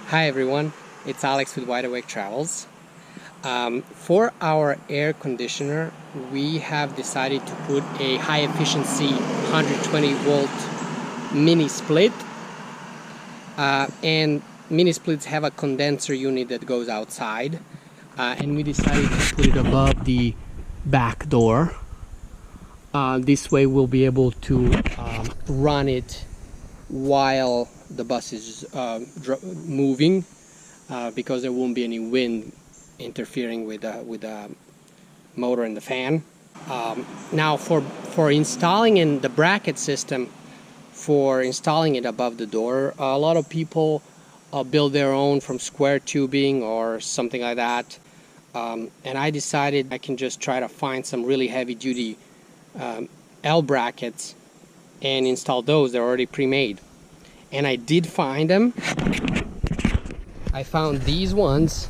Hi everyone, it's Alex with Wide Awake Travels. For our air conditioner, we have decided to put a high efficiency 120 volt mini split. And mini splits have a condenser unit that goes outside. And we decided to put it above the back door. This way we'll be able to run it while the bus is moving, because there won't be any wind interfering with the motor and the fan. Now for installing in the bracket system, for installing it above the door, a lot of people build their own from square tubing or something like that, and I decided I can just try to find some really heavy duty L brackets and install those. They're already pre-made, and I did find them. I found these ones.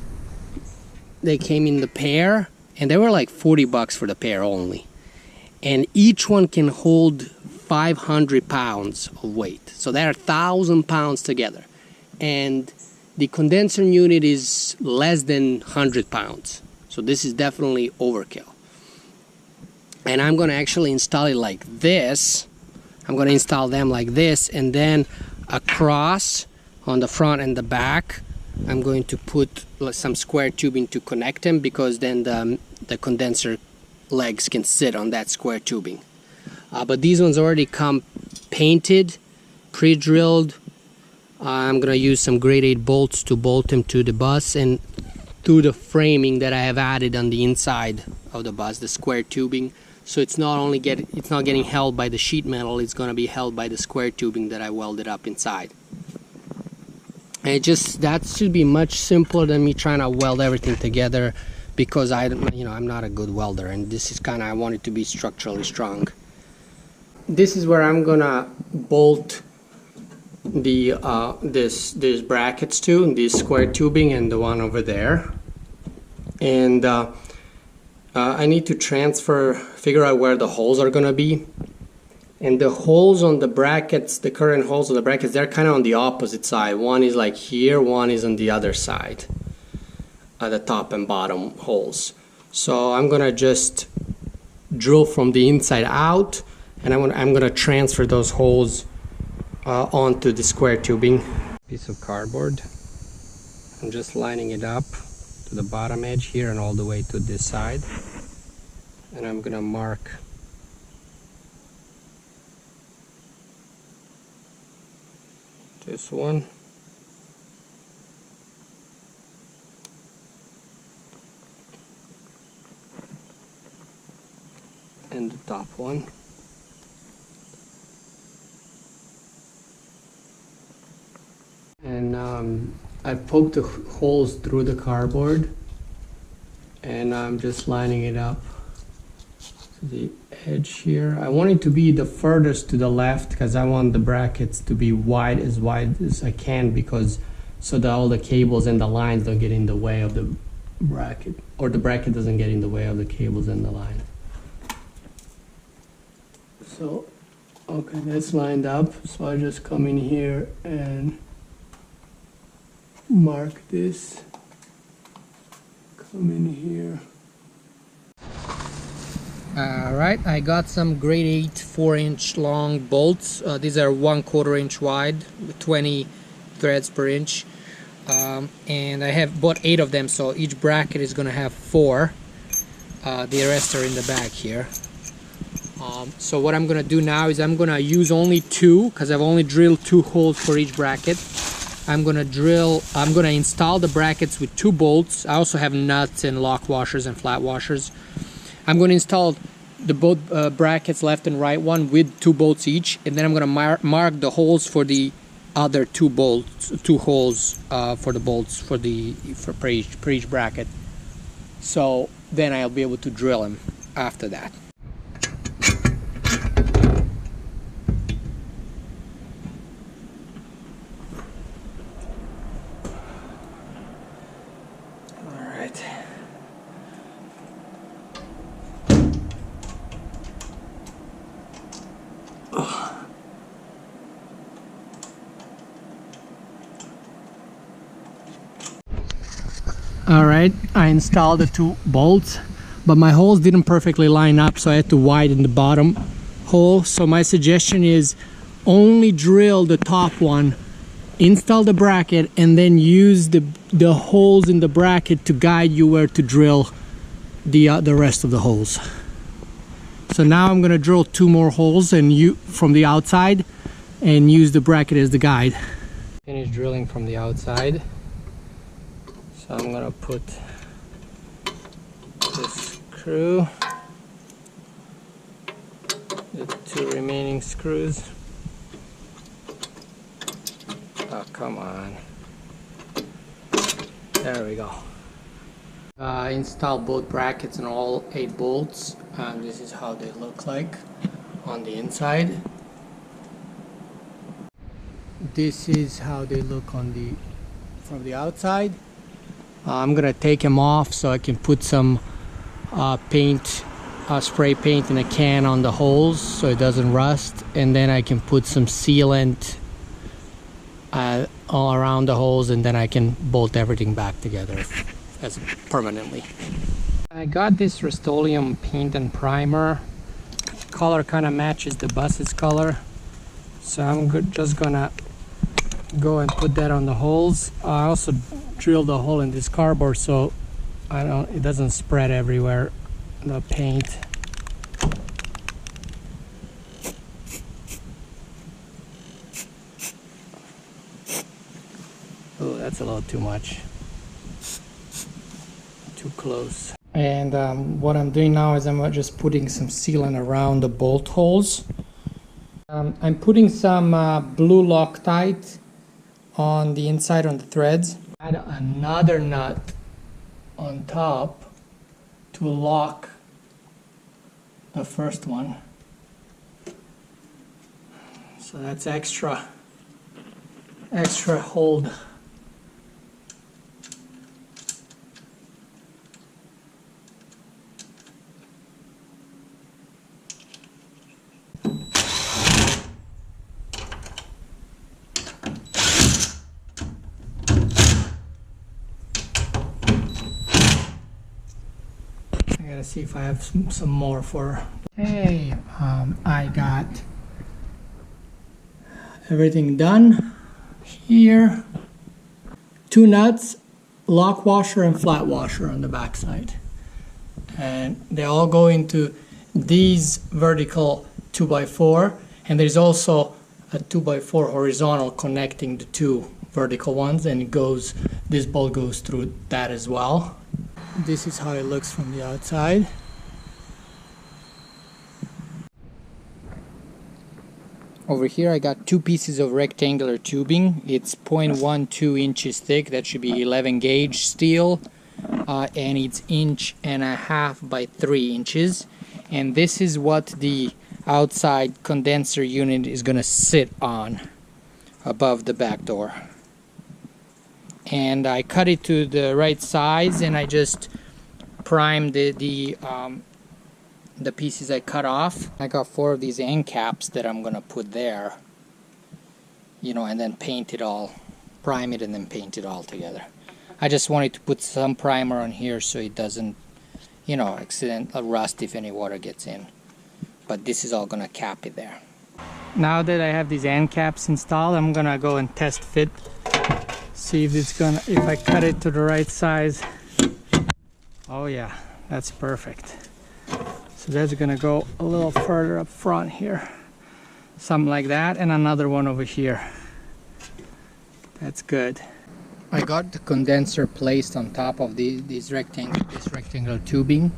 They came in the pair, and they were like $40 for the pair only, and each one can hold 500 pounds of weight, so they're 1,000 pounds together, and the condenser unit is less than 100 pounds, so this is definitely overkill. And I'm going to actually install it like this. I'm going to install them like this, and then across on the front and the back I'm going to put some square tubing to connect them, because then the condenser legs can sit on that square tubing. But these ones already come painted, pre-drilled. I'm going to use some grade 8 bolts to bolt them to the bus and to the framing that I have added on the inside of the bus, the square tubing. So it's not getting held by the sheet metal, it's going to be held by the square tubing that I welded up inside. And that should be much simpler than me trying to weld everything together, because I'm not a good welder, and this is I want it to be structurally strong. This is where I'm gonna bolt the these brackets to, this square tubing and the one over there. And I need to figure out where the holes are gonna be. And the holes on the brackets, the current holes on the brackets, they're kind of on the opposite side. One is like here, one is on the other side, the top and bottom holes. So I'm gonna just drill from the inside out, and I'm gonna transfer those holes onto the square tubing. Piece of cardboard. I'm just lining it up to the bottom edge here and all the way to this side. And I'm gonna mark this one. And the top one. And I poked the holes through the cardboard, and I'm just lining it up to the edge here. I want it to be the furthest to the left, because I want the brackets to be wide as I can, because all the cables and the lines don't get in the way of the bracket, or the bracket doesn't get in the way of the cables and the line. So okay, that's lined up, so I just come in here and mark this, come in here. Alright, I got some grade 8 4-inch long bolts. These are 1/4 inch wide with 20 threads per inch, and I have bought 8 of them, so each bracket is gonna have 4. The rest are in the back here. So what I'm gonna do now is I'm gonna use only 2, because I've only drilled 2 holes for each bracket. I'm gonna install the brackets with 2 bolts. I also have nuts and lock washers and flat washers. I'm going to install both brackets, left and right one, with 2 bolts each, and then I'm going to mark the holes for the other 2 holes for the bolts for each bracket. So then I'll be able to drill them after that. All right, I installed the 2 bolts, but my holes didn't perfectly line up, so I had to widen the bottom hole. So my suggestion is only drill the top one, install the bracket, and then use the holes in the bracket to guide you where to drill the rest of the holes. So now I'm gonna drill 2 more holes and from the outside and use the bracket as the guide. Finish drilling from the outside. So I'm gonna put this screw, the 2 remaining screws. Oh, come on. There we go. Install both brackets and all 8 bolts. This is how they look like on the inside. This is how they look from the outside. I'm gonna take them off so I can put some spray paint in a can on the holes so it doesn't rust, and then I can put some sealant all around the holes, and then I can bolt everything back together as permanently. I got this Rust-Oleum paint and primer. Color kind of matches the bus's color, so I'm just gonna go and put that on the holes. I also drilled a hole in this cardboard so it doesn't spread everywhere, the paint. Oh, that's a little too much. Too close. And what I'm doing now is I'm just putting some sealant around the bolt holes. I'm putting some blue Loctite on the inside on the threads. Add another nut on top to lock the first one. So that's extra hold. I gotta see if I have some more for. Hey, I got everything done here. 2 nuts, lock washer and flat washer on the back side, and they all go into these vertical 2x4, and there's also a 2x4 horizontal connecting the 2 vertical ones, and this bolt goes through that as well. This is how it looks from the outside. Over here I got 2 pieces of rectangular tubing. It's 0.12 inches thick. That should be 11 gauge steel, and it's 1.5 by 3 inches. And this is what the outside condenser unit is gonna sit on above the back door. And I cut it to the right size, and I just primed the pieces I cut off. I got 4 of these end caps that I'm gonna put there, and then paint it all, prime it and then paint it all together. I just wanted to put some primer on here so it doesn't, accidentally rust if any water gets in. But this is all gonna cap it there. Now that I have these end caps installed, I'm gonna go and test fit. See if I cut it to the right size. Oh yeah, that's perfect. So that's gonna go a little further up front here. Something like that, and another one over here. That's good. I got the condenser placed on top of this rectangular tubing.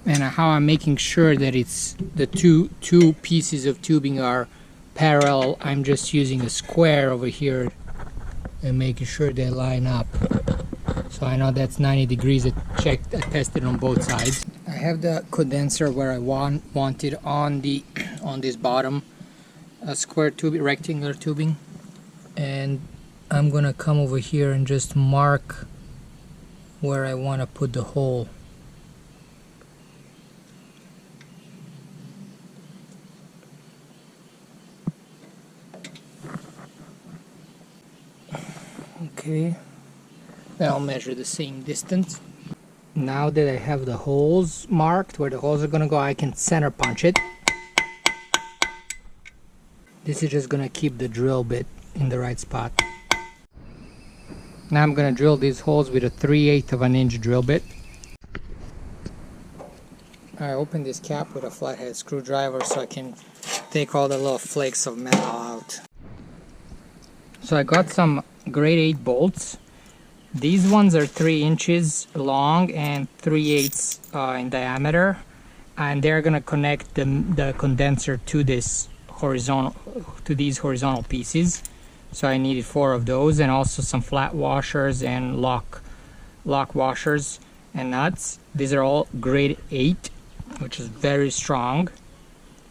And how I'm making sure that it's the two pieces of tubing are parallel, I'm just using a square over here and making sure they line up. So I know that's 90 degrees. I tested on both sides. I have the condenser where I want it on this bottom square tubing, rectangular tubing, and I'm gonna come over here and just mark where I want to put the hole. Okay, Then I'll measure the same distance. Now that I have the holes marked where the holes are gonna go, I can center punch it. This is just gonna keep the drill bit in the right spot. Now I'm gonna drill these holes with a 3/8 of an inch drill bit. I open this cap with a flathead screwdriver so I can take all the little flakes of metal out. So I got some grade 8 bolts. These ones are 3 inches long and 3/8 in diameter, and they're gonna connect the condenser to these horizontal pieces. So I needed 4 of those, and also some flat washers and lock washers and nuts. These are all grade 8, which is very strong.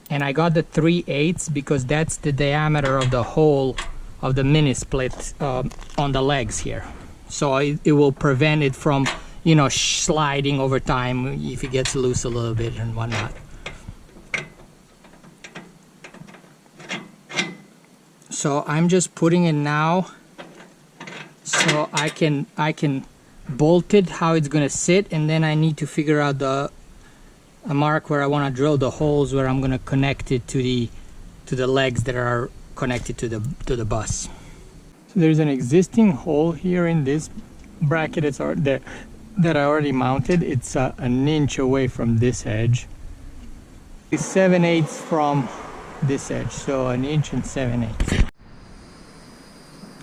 And I got the 3/8 because that's the diameter of the hole of the mini split on the legs here. So it will prevent it from, you know, sliding over time if it gets loose a little bit and whatnot. So I'm just putting it now so I can bolt it how it's gonna sit, and then I need to figure out a mark where I want to drill the holes where I'm gonna connect it to the legs that are connected to the bus. So there's an existing hole here in this bracket that I already mounted. It's an inch away from this edge. It's 7/8 from this edge, so an inch and 7/8.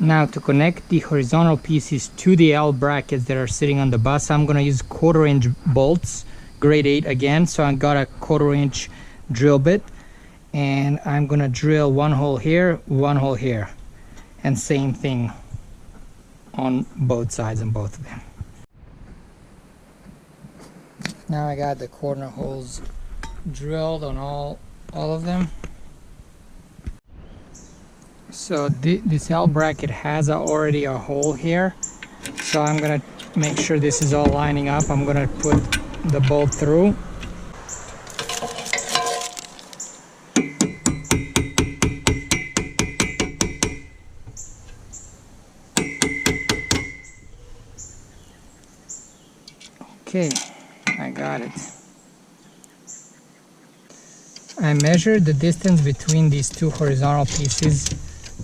Now to connect the horizontal pieces to the L brackets that are sitting on the bus, I'm gonna use 1/4 inch bolts, grade 8 again. So I got a 1/4 inch drill bit, and I'm gonna drill one hole here, one hole here, and same thing on both sides and both of them. Now I got the corner holes drilled on all of them. So this L bracket has already a hole here, so I'm gonna make sure this is all lining up. I'm gonna put the bolt through. Okay, I got it. I measured the distance between these two horizontal pieces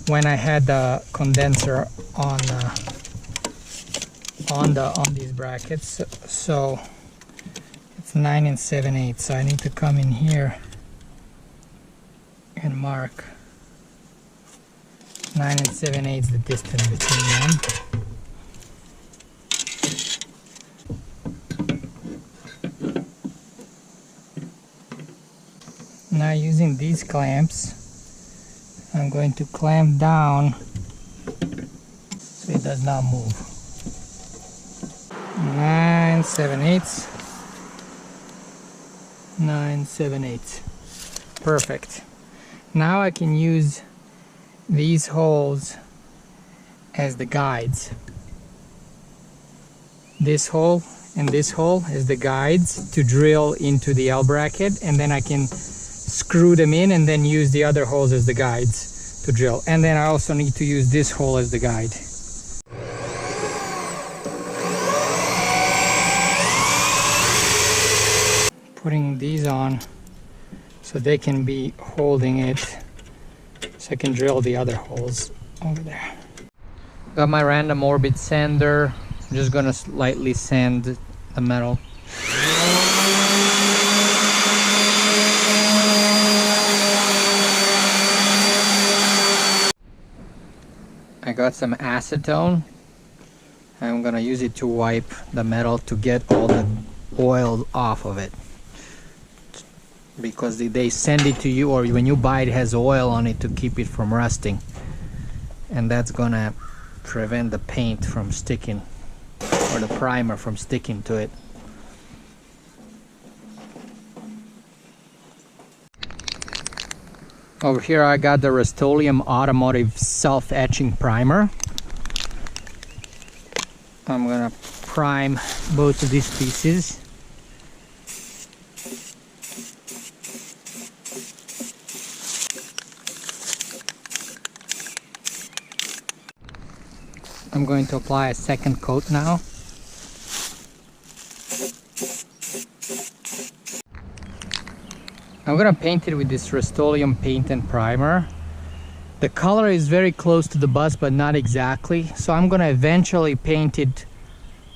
when I had the condenser on these brackets. So it's 9 7/8. So I need to come in here and mark 9 7/8 the distance between them. Now using these clamps, I'm going to clamp down so it does not move. 9 7/8. 9 7/8. Perfect. Now I can use these holes as the guides. This hole and this hole as the guides to drill into the L bracket, and then I can screw them in and then use the other holes as the guides to drill. And then I also need to use this hole as the guide. Putting these on so they can be holding it, so I can drill the other holes over there. Got my random orbit sander. I'm just gonna lightly sand the metal. I got some acetone. I'm gonna use it to wipe the metal to get all the oil off of it, because they send it to you, or when you buy it, it has oil on it to keep it from rusting, and that's gonna prevent the paint from sticking, or the primer from sticking to it. Over here I got the Rust-Oleum Automotive Self-Etching Primer. I'm gonna prime both of these pieces. I'm going to apply a second coat now. I'm gonna paint it with this Rust-Oleum paint and primer. The color is very close to the bus, but not exactly. So I'm gonna eventually paint it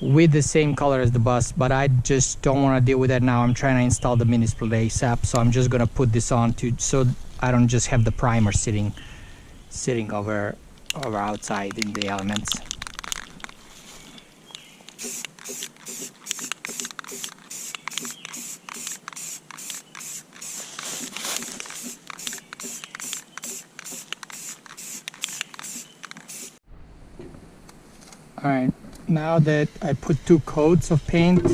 with the same color as the bus, but I just don't want to deal with that now. I'm trying to install the mini split ASAP, so I'm just gonna put this on so I don't just have the primer sitting over outside in the elements. Alright, now that I put 2 coats of paint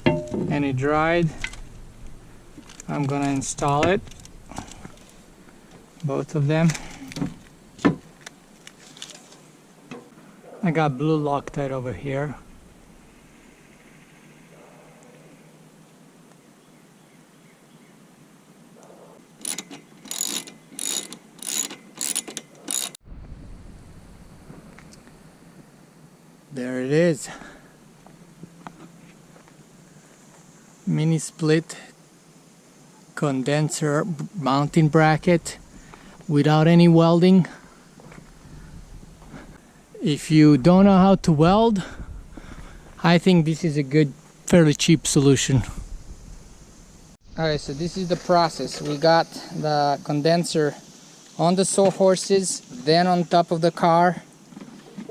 and it dried, I'm gonna install it, both of them. I got blue Loctite over here. There it is. Mini split condenser mounting bracket without any welding. If you don't know how to weld, I think this is a good, fairly cheap solution. Alright, so this is the process. We got the condenser on the sawhorses, then on top of the car,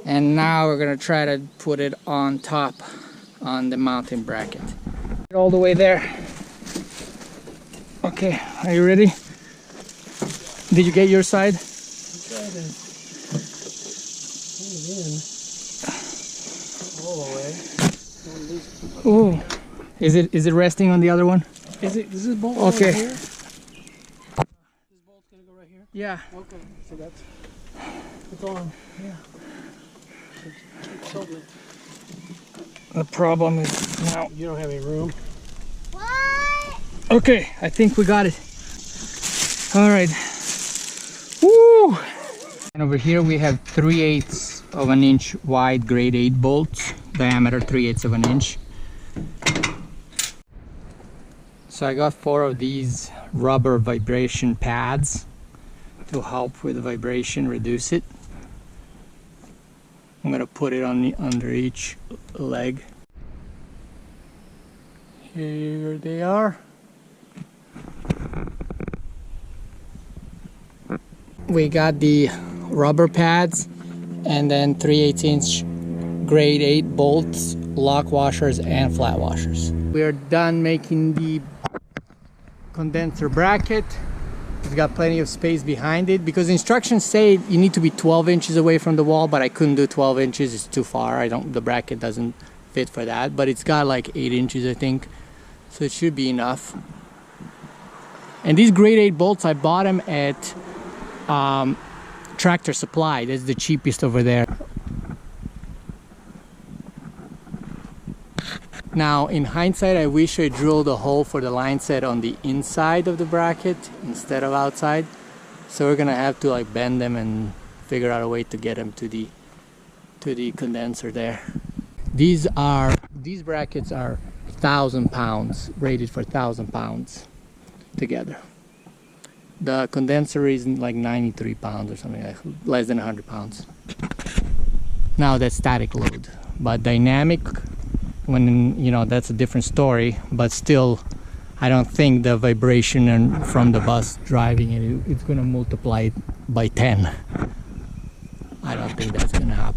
and now we're gonna try to put it on top on the mounting bracket. All the way there. Okay, are you ready? Did you get your side? Oh, is it resting on the other one? Is this bolt okay? Right here? This bolt's gonna go right here. Yeah. Okay, so it's on. Yeah. Totally. The problem is now You don't have any room. What? okay. I think we got it. All right. Woo! And over here we have 3/8 of an inch wide grade 8 bolts, diameter 3/8 of an inch. So I got 4 of these rubber vibration pads to help with the vibration, reduce it. I'm gonna put it on under each leg. Here they are. We got the rubber pads and then 3/8 inch grade 8 bolts, lock washers and flat washers. We are done making the condenser bracket. It's got plenty of space behind it because instructions say you need to be 12 inches away from the wall, but I couldn't do 12 inches. It's too far. The bracket doesn't fit for that, but it's got like 8 inches, I think. So it should be enough. And these grade 8 bolts, I bought them at Tractor Supply. That's the cheapest over there. Now, in hindsight, I wish I drilled a hole for the line set on the inside of the bracket instead of outside. So we're gonna have to like bend them and figure out a way to get them to the condenser there. These brackets are 1,000 pounds, rated for 1,000 pounds together. The condenser is like 93 pounds or something, like less than 100 pounds. Now that's static load, but dynamic, that's a different story, but still I don't think the vibration from the bus driving it's gonna multiply it by 10. I don't think that's gonna happen.